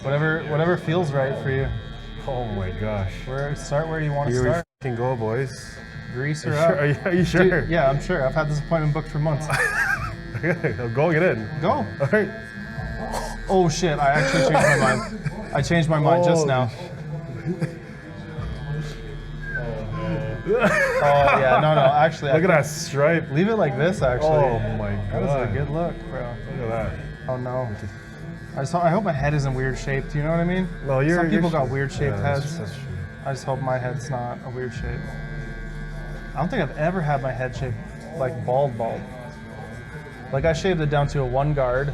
Whatever feels right for you. Oh my gosh. Start where you want to start. Here we can go, boys. Grease her up. Are you sure? Dude, yeah, I'm sure. I've had this appointment booked for months. Okay, go get in. Go. All right. Oh shit! I actually changed my mind. I changed my mind just now. Oh yeah, no. Actually, look at that stripe. Leave it like this. Actually. Oh my god. That is a good look, bro. Look at that. Oh no. I hope my head isn't weird shaped. You know what I mean? Well, some people got weird shaped heads. That's true. I just hope my head's not a weird shape. I don't think I've ever had my head shaped like bald. Like I shaved it down to a 1 guard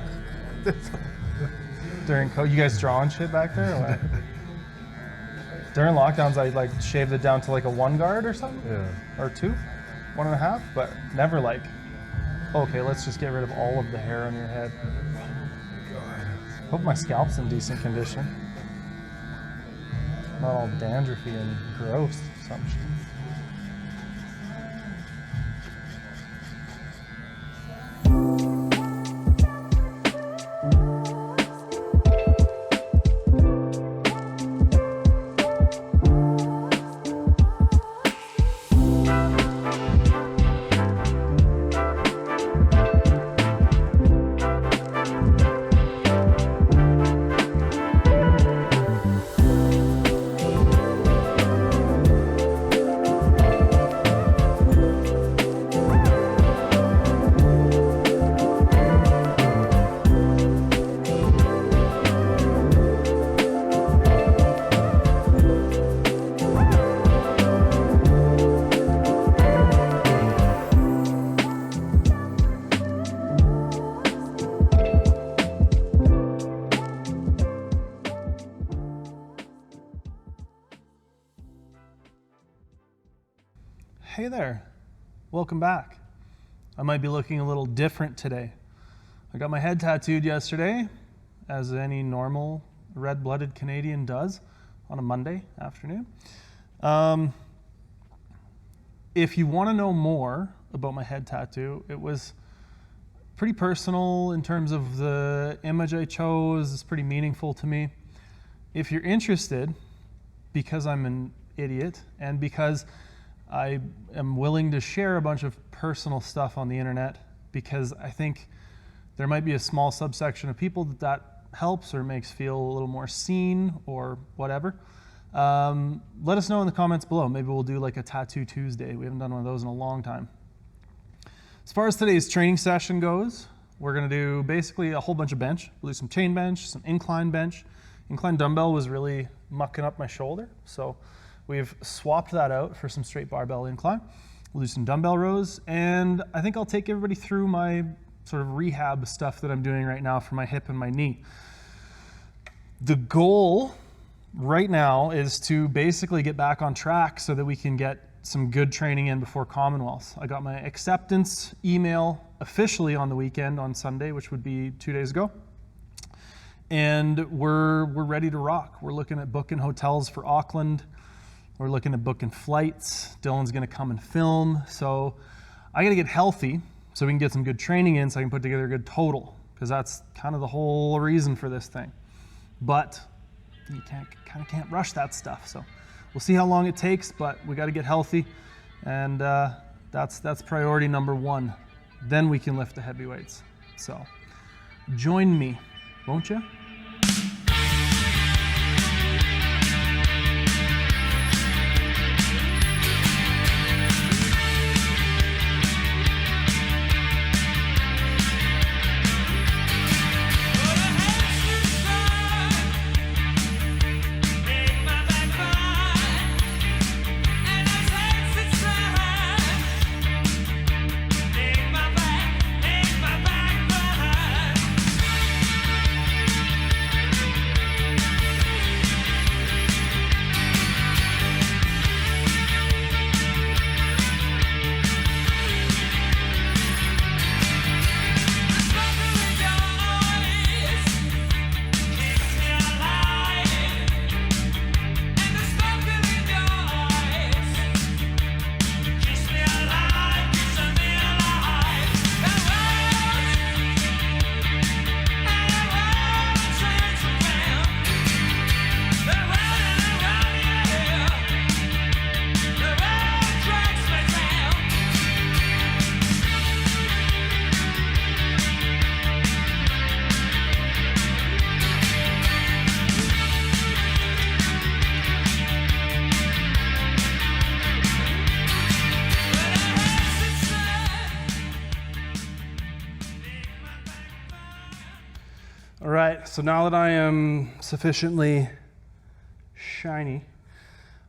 during COVID. You guys drawing shit back there? Or what? During lockdowns, I like shaved it down to like a 1 guard or something. Yeah. Or 2, 1.5, but never like, okay, let's just get rid of all of the hair on your head. Hope my scalp's in decent condition. Not all dandruffy and gross or some shit. Hey there, welcome back. I might be looking a little different today. I got my head tattooed yesterday, as any normal red-blooded Canadian does on a Monday afternoon. If you want to know more about my head tattoo, it was pretty personal in terms of the image I chose. It's pretty meaningful to me. If you're interested, because I'm an idiot and because I am willing to share a bunch of personal stuff on the internet, because I think there might be a small subsection of people that helps or makes feel a little more seen or whatever. Let us know in the comments below. Maybe we'll do like a Tattoo Tuesday. We haven't done one of those in a long time. As far as today's training session goes, we're gonna do basically a whole bunch of bench. We'll do some chain bench, some incline bench. Incline dumbbell was really mucking up my shoulder, so we've swapped that out for some straight barbell incline. We'll do some dumbbell rows, and I think I'll take everybody through my sort of rehab stuff that I'm doing right now for my hip and my knee. The goal right now is to basically get back on track so that we can get some good training in before Commonwealth. I got my acceptance email officially on the weekend on Sunday, which would be 2 days ago. And we're ready to rock. We're looking at booking hotels for Auckland. We're looking at booking flights. Dylan's gonna come and film. So I gotta get healthy so we can get some good training in so I can put together a good total, because that's kind of the whole reason for this thing. But you can't rush that stuff. So we'll see how long it takes, but we gotta get healthy, and that's priority number 1. Then we can lift the heavy weights. So join me, won't you? so now that I am sufficiently shiny,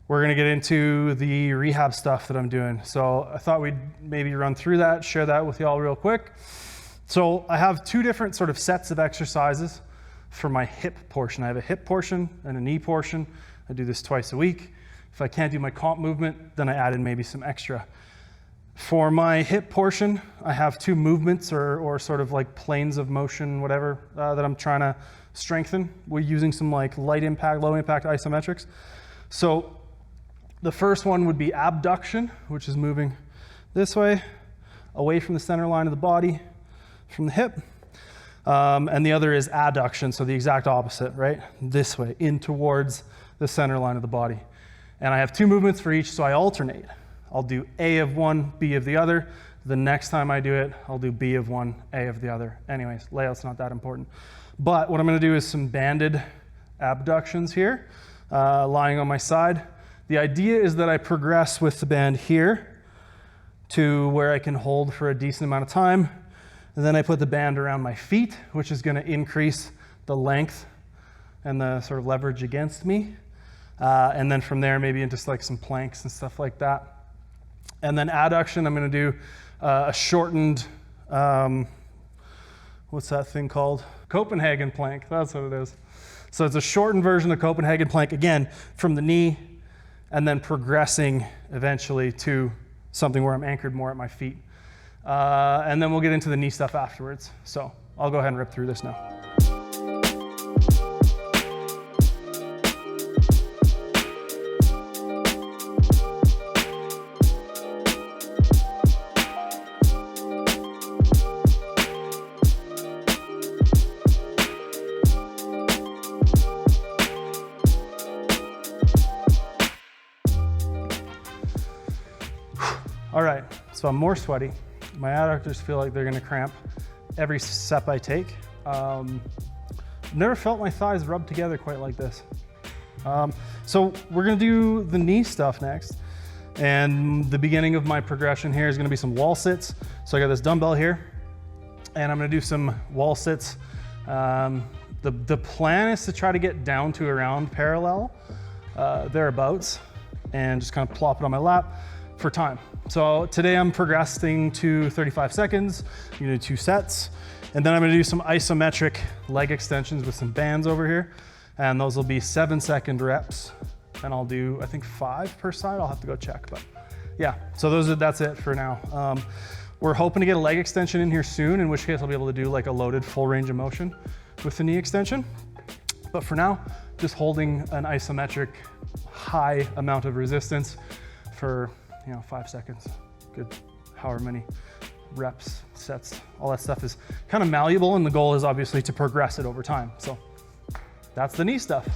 we're gonna get into the rehab stuff that I'm doing. So I thought we'd maybe run through that, share that with y'all real quick. So I have two different sort of sets of exercises for my hip portion. I have a hip portion and a knee portion. I do this twice a week. If I can't do my comp movement, then I add in maybe some extra. For my hip portion, I have two movements or sort of like planes of motion, whatever, that I'm trying to strengthen. We're using some like light impact, low impact isometrics. So the first one would be abduction, which is moving this way, away from the center line of the body, from the hip. And the other is adduction, so the exact opposite, right? This way, in towards the center line of the body. And I have two movements for each, so I alternate. I'll do A of one, B of the other. The next time I do it, I'll do B of one, A of the other. Anyways, layout's not that important. But what I'm gonna do is some banded abductions here, lying on my side. The idea is that I progress with the band here to where I can hold for a decent amount of time. And then I put the band around my feet, which is gonna increase the length and the sort of leverage against me. And then from there, maybe into like some planks and stuff like that. And then adduction, I'm gonna do a shortened, what's that thing called? Copenhagen plank, that's what it is. So it's a shortened version of Copenhagen plank, again, from the knee, and then progressing eventually to something where I'm anchored more at my feet. And then we'll get into the knee stuff afterwards. So I'll go ahead and rip through this now. All right, so I'm more sweaty. My adductors feel like they're gonna cramp every step I take. I've never felt my thighs rub together quite like this. So we're gonna do the knee stuff next. And the beginning of my progression here is gonna be some wall sits. So I got this dumbbell here, and I'm gonna do some wall sits. The plan is to try to get down to around parallel, thereabouts, and just kind of plop it on my lap for time. So today I'm progressing to 35 seconds. I'm gonna do 2 sets. And then I'm gonna do some isometric leg extensions with some bands over here. And those will be 7-second reps. And I'll do, I think 5 per side. I'll have to go check, but yeah. So that's it for now. We're hoping to get a leg extension in here soon, in which case I'll be able to do like a loaded full range of motion with the knee extension. But for now, just holding an isometric high amount of resistance for 5 seconds, good, however many reps, sets, all that stuff is kind of malleable, and the goal is obviously to progress it over time. So that's the knee stuff.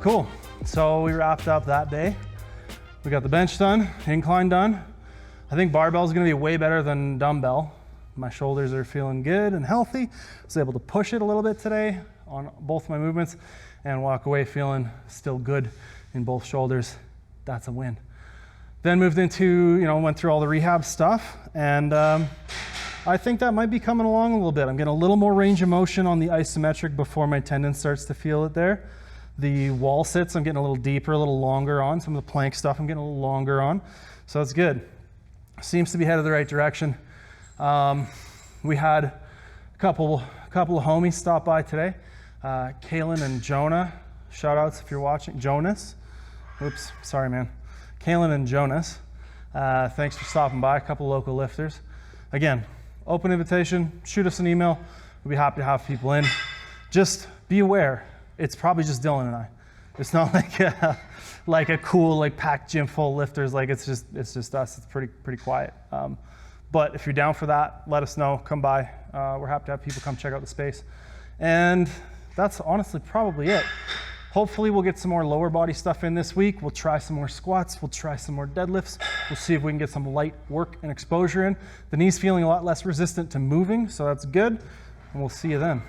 Cool, so we wrapped up that day. We got the bench done, incline done. I think barbell is gonna be way better than dumbbell. My shoulders are feeling good and healthy. I was able to push it a little bit today on both my movements and walk away feeling still good in both shoulders. That's a win. Then moved into, went through all the rehab stuff, and I think that might be coming along a little bit. I'm getting a little more range of motion on the isometric before my tendon starts to feel it there. The wall sits, I'm getting a little deeper, a little longer on. Some of the plank stuff, I'm getting a little longer on. So that's good. Seems to be headed the right direction. We had a couple of homies stop by today. Kaylin and Jonah, shout outs if you're watching. Jonas, oops, sorry man. Kaylin and Jonas, thanks for stopping by, a couple of local lifters. Again, open invitation, shoot us an email. We'll be happy to have people in. Just be aware. It's probably just Dylan and I. It's not like a cool packed gym full of lifters. It's just us. It's pretty quiet. But if you're down for that, let us know. Come by. We're happy to have people come check out the space. And that's honestly probably it. Hopefully we'll get some more lower body stuff in this week. We'll try some more squats. We'll try some more deadlifts. We'll see if we can get some light work and exposure in. The knee's feeling a lot less resistant to moving, so that's good. And we'll see you then.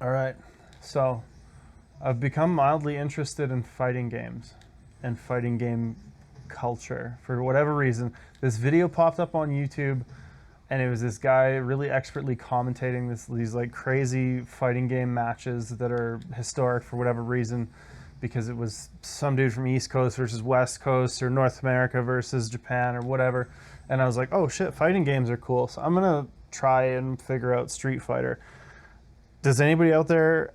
All right, so I've become mildly interested in fighting games and fighting game culture for whatever reason. This video popped up on YouTube, and it was this guy really expertly commentating these like crazy fighting game matches that are historic for whatever reason, because it was some dude from East Coast versus West Coast or North America versus Japan or whatever. And I was like, oh shit, fighting games are cool. So I'm gonna try and figure out Street Fighter. Does anybody out there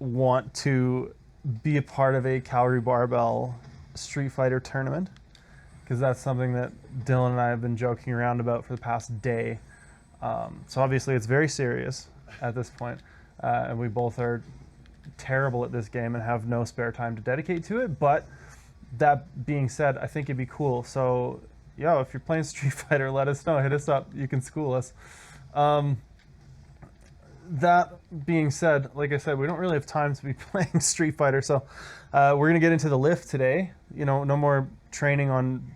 want to be a part of a Calgary Barbell Street Fighter tournament? Because that's something that Dylan and I have been joking around about for the past day. So obviously it's very serious at this point, and we both are terrible at this game and have no spare time to dedicate to it. But that being said, I think it'd be cool. So, yo, if you're playing Street Fighter, let us know. Hit us up. You can school us. That being said, like I said, we don't really have time to be playing Street Fighter, so we're going to get into the lift today. You know, no more training on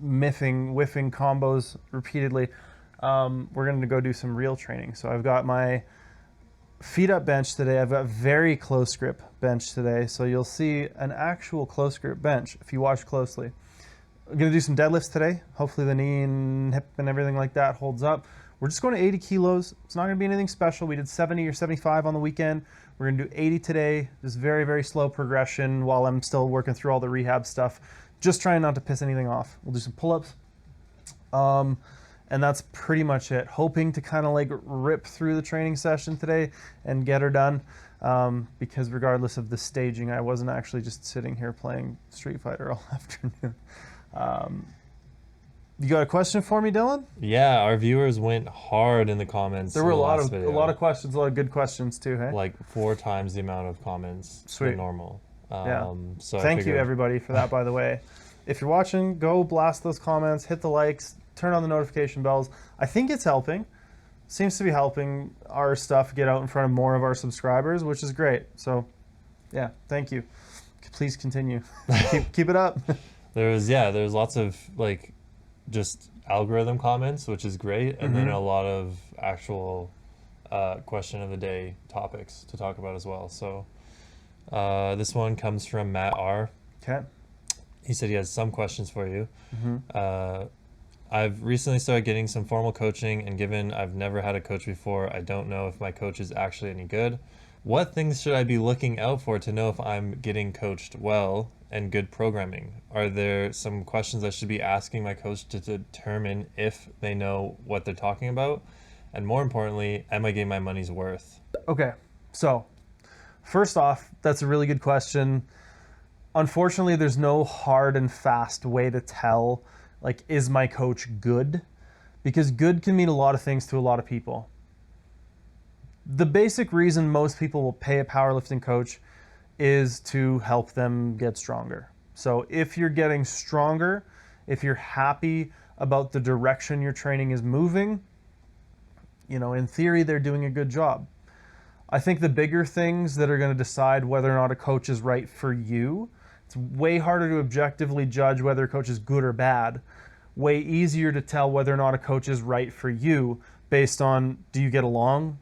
whiffing combos repeatedly. We're going to go do some real training. So I've got my feet up bench today. I've got very close grip bench today, so you'll see an actual close grip bench if you watch closely. I'm going to do some deadlifts today. Hopefully the knee and hip and everything like that holds up. We're just going to 80 kilos. It's not going to be anything special. We did 70 or 75 on the weekend. We're going to do 80 today. Just very, very slow progression while I'm still working through all the rehab stuff. Just trying not to piss anything off. We'll do some pull-ups. And that's pretty much it. Hoping to kind of like rip through the training session today and get her done. Because regardless of the staging, I wasn't actually just sitting here playing Street Fighter all afternoon. You got a question for me, Dylan? Yeah, our viewers went hard in the comments. There were a lot of questions, a lot of good questions too, hey? Like 4 times the amount of comments than normal. Yeah. So Thank you everybody for that, by the way. If you're watching, go blast those comments, hit the likes, turn on the notification bells. I think it's helping. Seems to be helping our stuff get out in front of more of our subscribers, which is great. So, yeah, thank you. Please continue. keep it up. There's lots of like just algorithm comments, which is great, and then a lot of actual question of the day topics to talk about as well. So this one comes from Matt R. Okay. He said he has some questions for you. I've recently started getting some formal coaching, and given I've never had a coach before, I don't know if my coach is actually any good. What things should I be looking out for to know if I'm getting coached well and good programming? Are there some questions I should be asking my coach to determine if they know what they're talking about? And more importantly, am I getting my money's worth? Okay, so first off, that's a really good question. Unfortunately, there's no hard and fast way to tell, like, is my coach good? Because good can mean a lot of things to a lot of people. The basic reason most people will pay a powerlifting coach is to help them get stronger. So if you're getting stronger, if you're happy about the direction your training is moving, you know, in theory, they're doing a good job. I think the bigger things that are going to decide whether or not a coach is right for you, it's way harder to objectively judge whether a coach is good or bad. Way easier to tell whether or not a coach is right for you based on, do you get along?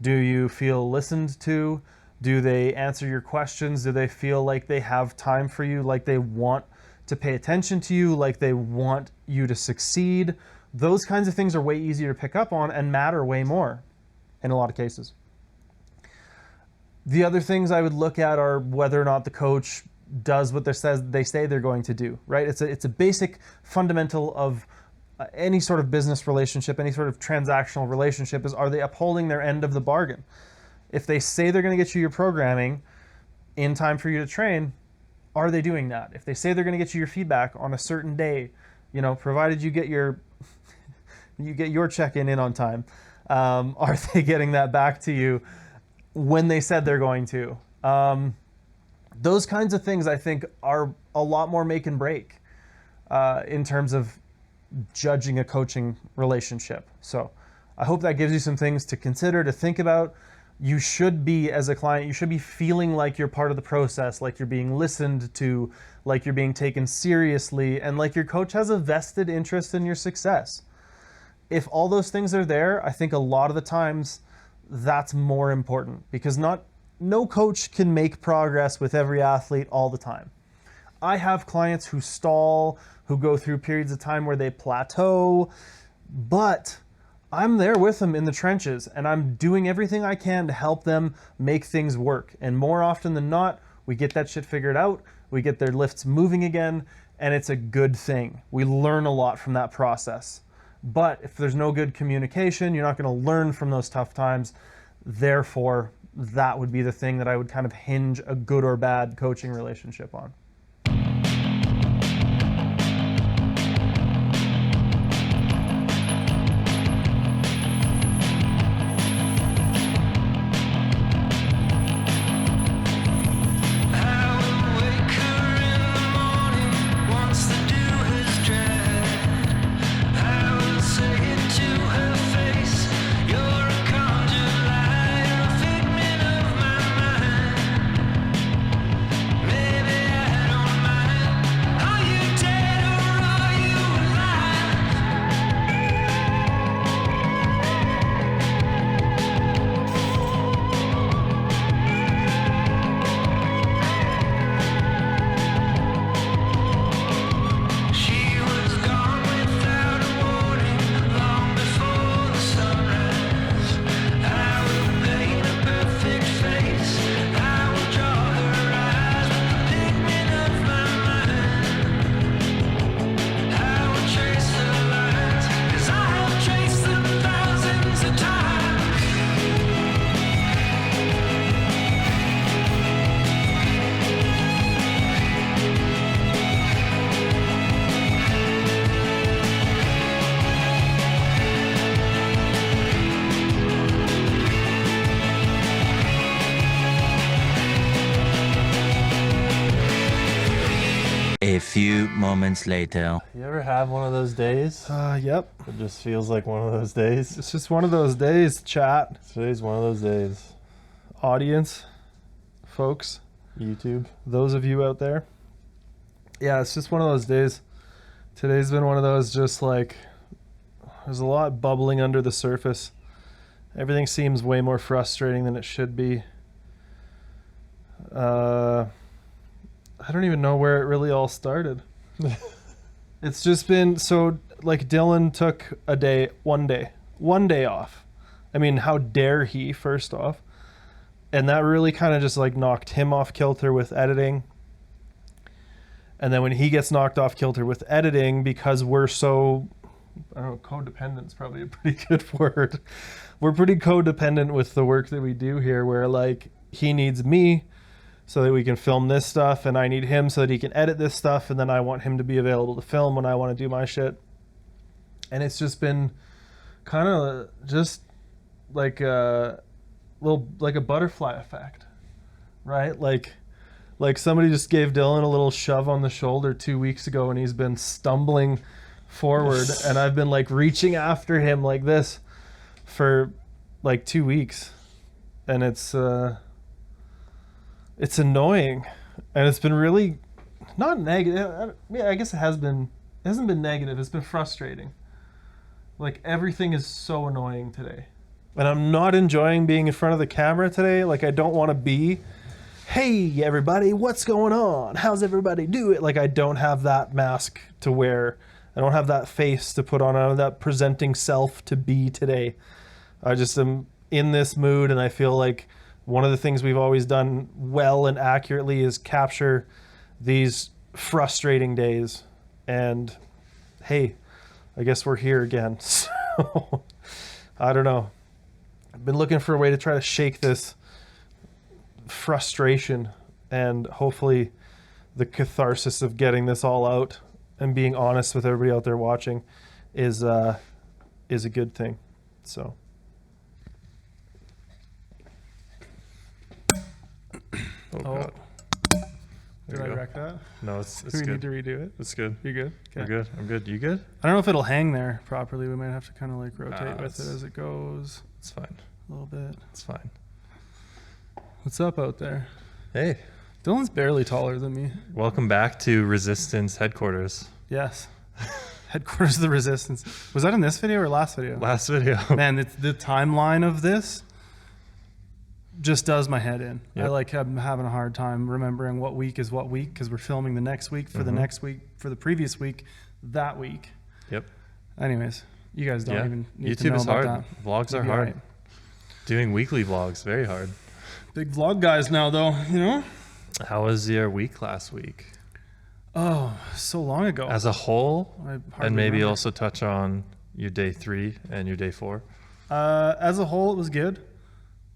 Do you feel listened to? Do they answer your questions? Do they feel like they have time for you, like they want to pay attention to you, like they want you to succeed? Those kinds of things are way easier to pick up on and matter way more in a lot of cases. The other things I would look at are whether or not the coach does what they say they're going to do, right? It's a basic fundamental of any sort of business relationship, any sort of transactional relationship, is are they upholding their end of the bargain? If they say they're going to get you your programming in time for you to train, are they doing that? If they say they're going to get you your feedback on a certain day, you know, provided you get your check-in on time, are they getting that back to you when they said they're going to? Those kinds of things I think are a lot more make and break. in terms of judging a coaching relationship. So I hope that gives you some things to consider, to think about. You should be, as a client, you should be feeling like you're part of the process, like you're being listened to, like you're being taken seriously, and like your coach has a vested interest in your success. If all those things are there, I think a lot of the times that's more important, because no coach can make progress with every athlete all the time. I have clients who stall, who go through periods of time where they plateau, but I'm there with them in the trenches, and I'm doing everything I can to help them make things work. And more often than not, we get that shit figured out, we get their lifts moving again, and it's a good thing. We learn a lot from that process. But if there's no good communication, you're not going to learn from those tough times. Therefore, that would be the thing that I would kind of hinge a good or bad coaching relationship on. A few moments later. You ever have one of those days? Yep. It just feels like one of those days. It's just one of those days, chat. Today's one of those days. Audience, folks, YouTube. those of you out there. Yeah, it's just one of those days. Today's been one of those, just like, there's a lot bubbling under the surface. Everything seems way more frustrating than it should be. I don't even know where it really all started. It's just been so, like, Dylan took one day off. I mean, how dare he, first off? And that really kind of just like knocked him off kilter with editing. And then when he gets knocked off kilter with editing, because we're so, I don't know, codependent is probably a pretty good word. We're pretty codependent with the work that we do here, where like he needs me so that we can film this stuff, and I need him so that he can edit this stuff, and then I want him to be available to film when I want to do my shit. And it's just been kind of just like a little, like a butterfly effect, right? Like somebody just gave Dylan a little shove on the shoulder 2 weeks ago, and he's been stumbling forward, and I've been like reaching after him like this for like 2 weeks, and it's annoying, and it's been really not negative. Yeah, I guess it has been. It hasn't been negative. It's been frustrating. Like, everything is so annoying today, and I'm not enjoying being in front of the camera today. Like, I don't want to be, hey everybody, what's going on? How's everybody doing? Like, I don't have that mask to wear. I don't have that face to put on. I don't have that presenting self to be today. I just am in this mood, and I feel like one of the things we've always done well and accurately is capture these frustrating days. And hey, I guess we're here again. So I don't know. I've been looking for a way to try to shake this frustration, and hopefully the catharsis of getting this all out and being honest with everybody out there watching is a good thing. So Oh God. Did There I you go. wreck that? No, it's Do we need good. to redo it? It's good. You good? We're good. I'm good. You good? I don't know if it'll hang there properly. We might have to kind of like rotate with it it's- as it goes It's fine. a little bit. It's fine. What's up out there? Hey, Dylan's barely taller than me. welcome back to Resistance headquarters. Yes. Headquarters of the Resistance. Was that in this video or last video? Last video. Man, it's the timeline of this just does my head in. Yep. I'm having a hard time remembering what week is what week because we're filming the next week for the next week for the previous week that week. Yep. Anyways, you guys don't even need to YouTube know is about hard. that. Vlogs are You'll be hard. alright. Doing weekly vlogs, very hard. Big vlog guys now though, you know? How was your week last week? Oh, so long ago. As a whole, I hardly and maybe remember. also touch on your day 3 and your day 4. As a whole, it was good.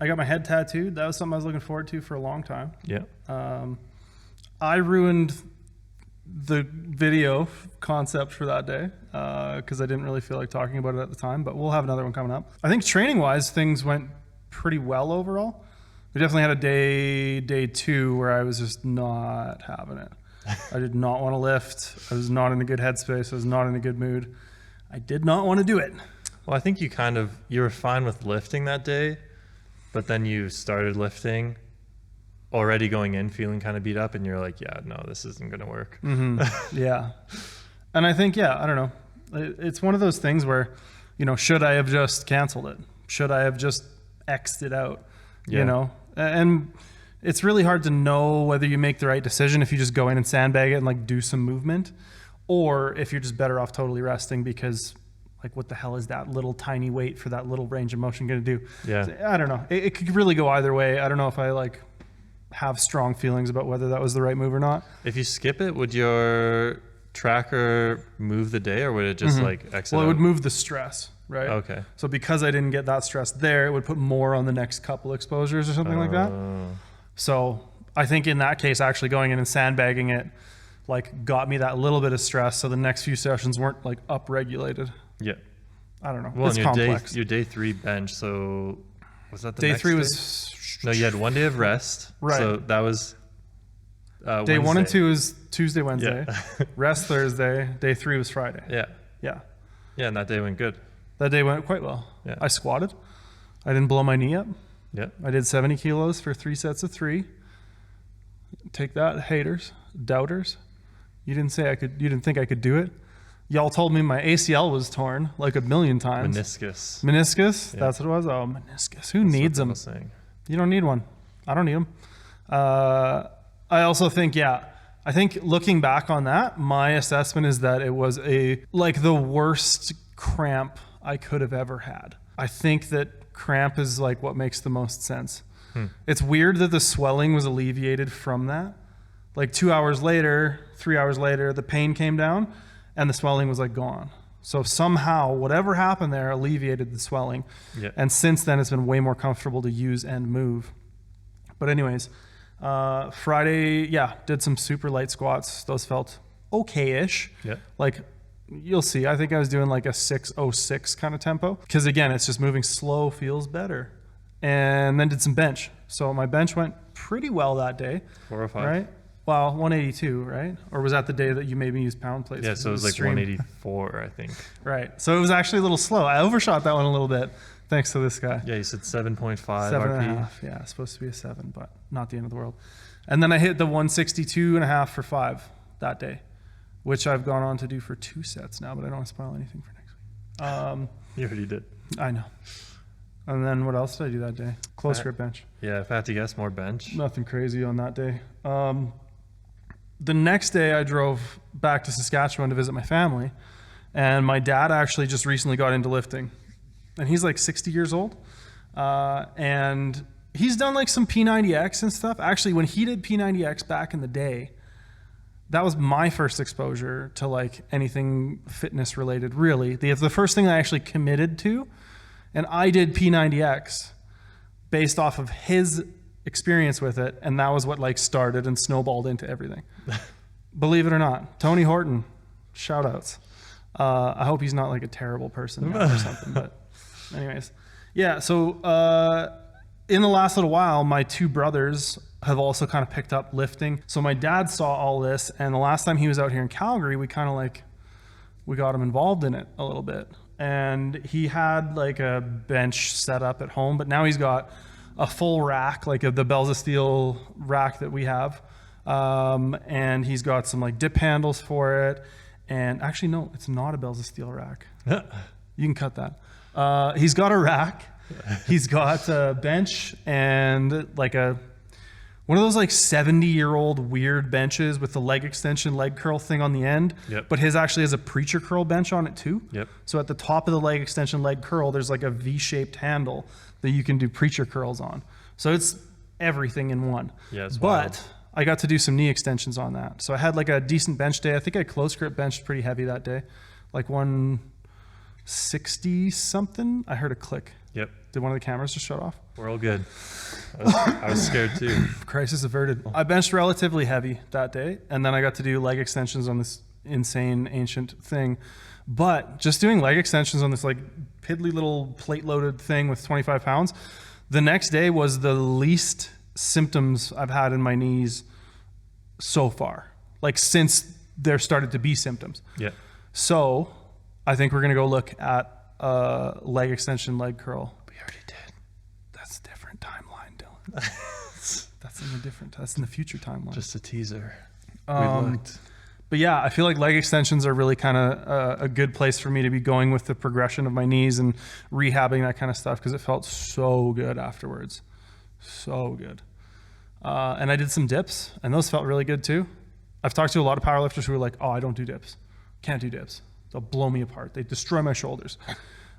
I got my head tattooed. That was something I was looking forward to for a long time. Yeah. I ruined the video concept for that day because I didn't really feel like talking about it at the time, but we'll have another one coming up. I think training-wise, things went pretty well overall. We definitely had a day 2 where I was just not having it. I did not want to lift. I was not in a good headspace. I was not in a good mood. I did not want to do it. Well, I think you were fine with lifting that day, but then you started lifting already going in feeling kind of beat up and you're like, yeah, no, this isn't going to work. Yeah. And I think, I don't know. It's one of those things where, should I have just canceled it? Should I have just X'd it out? Yeah. You know? And it's really hard to know whether you make the right decision if you just go in and sandbag it and like do some movement, or if you're just better off totally resting because like what the hell is that little tiny weight for that little range of motion going to do? Yeah. So, I don't know. It could really go either way. I don't know if I like have strong feelings about whether that was the right move or not. If you skip it, would your tracker move the day or would it just like exit Well, it out? would move the stress, right? Okay. So because I didn't get that stress there, it would put more on the next couple exposures or something like that. So I think in that case, actually going in and sandbagging it like got me that little bit of stress. So the next few sessions weren't like up-regulated. Yeah. I don't know. Well, It's and complex. your day 3 bench, so was that the Day next 3 day? was No, you had 1 day of rest. Right. So that was day 1 and Wednesday. 2 is Tuesday, Wednesday. Yeah. Rest Thursday. Day 3 was Friday. Yeah. Yeah. Yeah, and that day went good. That day went quite well. Yeah. I squatted. I didn't blow my knee up. Yeah. I did 70 kilos for 3 sets of 3. Take that, haters, doubters. You didn't think I could do it. Y'all told me my ACL was torn like a million times. Meniscus. Meniscus? Yeah. That's what it was? Oh, meniscus. Who That's needs what I them? was saying. You don't need one. I don't need them. I also think, I think looking back on that, my assessment is that it was the worst cramp I could have ever had. I think that cramp is like what makes the most sense. It's weird that the swelling was alleviated from that. Like 2 hours later, 3 hours later, the pain came down and the swelling was like gone. So somehow whatever happened there alleviated the swelling. Yeah. And since then it's been way more comfortable to use and move. But anyways, Friday, did some super light squats. Those felt okay-ish. Yeah. Like you'll see, I think I was doing like a 6:06 kind of tempo. Because again, it's just moving slow feels better. And then did some bench. So my bench went pretty well that day. 405. Right? Well, 182, right? Or was that the day that you made me use pound plates? Yeah, so it was like stream? 184, I think. Right. So it was actually a little slow. I overshot that one a little bit thanks to this guy. Yeah, you said 7.5 Seven RP. and a half. Yeah, it's supposed to be a 7, but not the end of the world. And then I hit the 162 and a half for 5 that day, which I've gone on to do for 2 sets now, but I don't want to spoil anything for next week. You already did. I know. And then what else did I do that day? Close grip bench. Yeah, if I had to guess, more bench. Nothing crazy on that day. The next day I drove back to Saskatchewan to visit my family, and my dad actually just recently got into lifting, and he's like 60 years old, and he's done like some P90X and stuff. Actually, when he did P90X back in the day, that was my first exposure to like anything fitness related, really. The first thing I actually committed to, and I did P90X based off of his experience with it, and that was what like started and snowballed into everything. Believe it or not, Tony Horton, shout outs. I hope he's not like a terrible person now or something, but anyways, yeah. So in the last little while, my two brothers have also kind of picked up lifting. So my dad saw all this, and the last time he was out here in Calgary, we kind of like, we got him involved in it a little bit. And he had like a bench set up at home, but now he's got a full rack, like the Bells of Steel rack that we have. And he's got some like dip handles for it. And actually, no, it's not a Bells of Steel rack. You can cut that. He's got a rack. He's got a bench and like one of those like 70-year-old weird benches with the leg extension, leg curl thing on the end. Yep. But his actually has a preacher curl bench on it too. Yep. So at the top of the leg extension, leg curl, there's like a V-shaped handle that you can do preacher curls on. So it's everything in one. Yeah, it's but wild. I got to do some knee extensions on that. So I had like a decent bench day. I think I close grip benched pretty heavy that day, like 160 something. I heard a click. Yep. Did one of the cameras just shut off? We're all good. I was scared too. Crisis averted. I benched relatively heavy that day, and then I got to do leg extensions on this insane ancient thing. But just doing leg extensions on this like piddly little plate loaded thing with 25 pounds, the next day was the least symptoms I've had in my knees so far, like since there started to be symptoms. Yeah. So I think we're going to go look at leg extension, leg curl. We already did. That's a different timeline, Dylan. That's in the future timeline. Just a teaser. We Um, looked. But yeah, I feel like leg extensions are really kind of a good place for me to be going with the progression of my knees and rehabbing that kind of stuff, because it felt so good afterwards. So good. And I did some dips, and those felt really good too. I've talked to a lot of powerlifters who are like, oh, I don't do dips. Can't do dips. They'll blow me apart. They destroy my shoulders.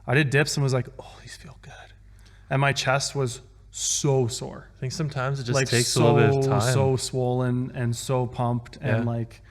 I did dips and was like, oh, these feel good. And my chest was so sore. I think sometimes it just Like takes so, a little bit of time. so swollen and so pumped. And Yeah. like,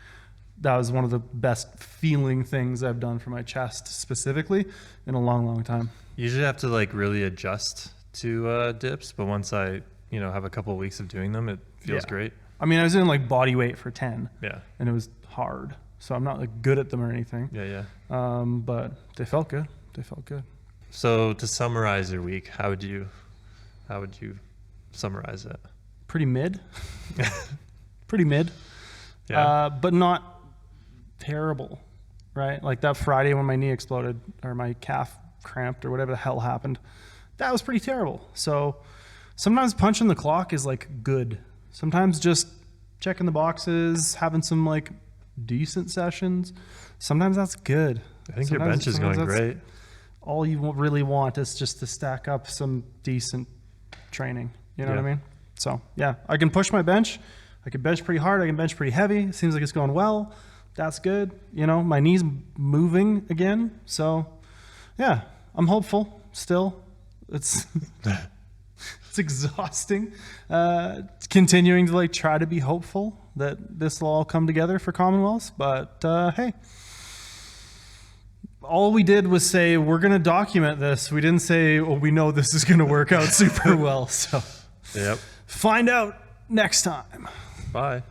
that was one of the best feeling things I've done for my chest specifically in a long, long time. You usually have to like really adjust to dips, but once I, have a couple of weeks of doing them, it feels Yeah. great. I mean, I was doing like body weight for 10 Yeah. and it was hard. So I'm not like good at them or anything. Yeah. But they felt good. They felt good. So to summarize your week, how would you summarize it? Pretty mid. Pretty mid. Yeah. But not terrible, right? Like that Friday when my knee exploded or my calf cramped or whatever the hell happened, that was pretty terrible. So sometimes punching the clock is like good. Sometimes just checking the boxes, having some like decent sessions, sometimes that's good. I think your bench is going great. All you really want is just to stack up some decent training. You know what I mean? So yeah, I can push my bench. I can bench pretty hard. I can bench pretty heavy. It seems like it's going well. That's good. My knee's moving again. So yeah, I'm hopeful still. It's it's exhausting. Continuing to like try to be hopeful that this will all come together for Commonwealth. But hey, all we did was say we're going to document this. We didn't say, well, we know this is going to work out super well. So Yep. find out next time. Bye.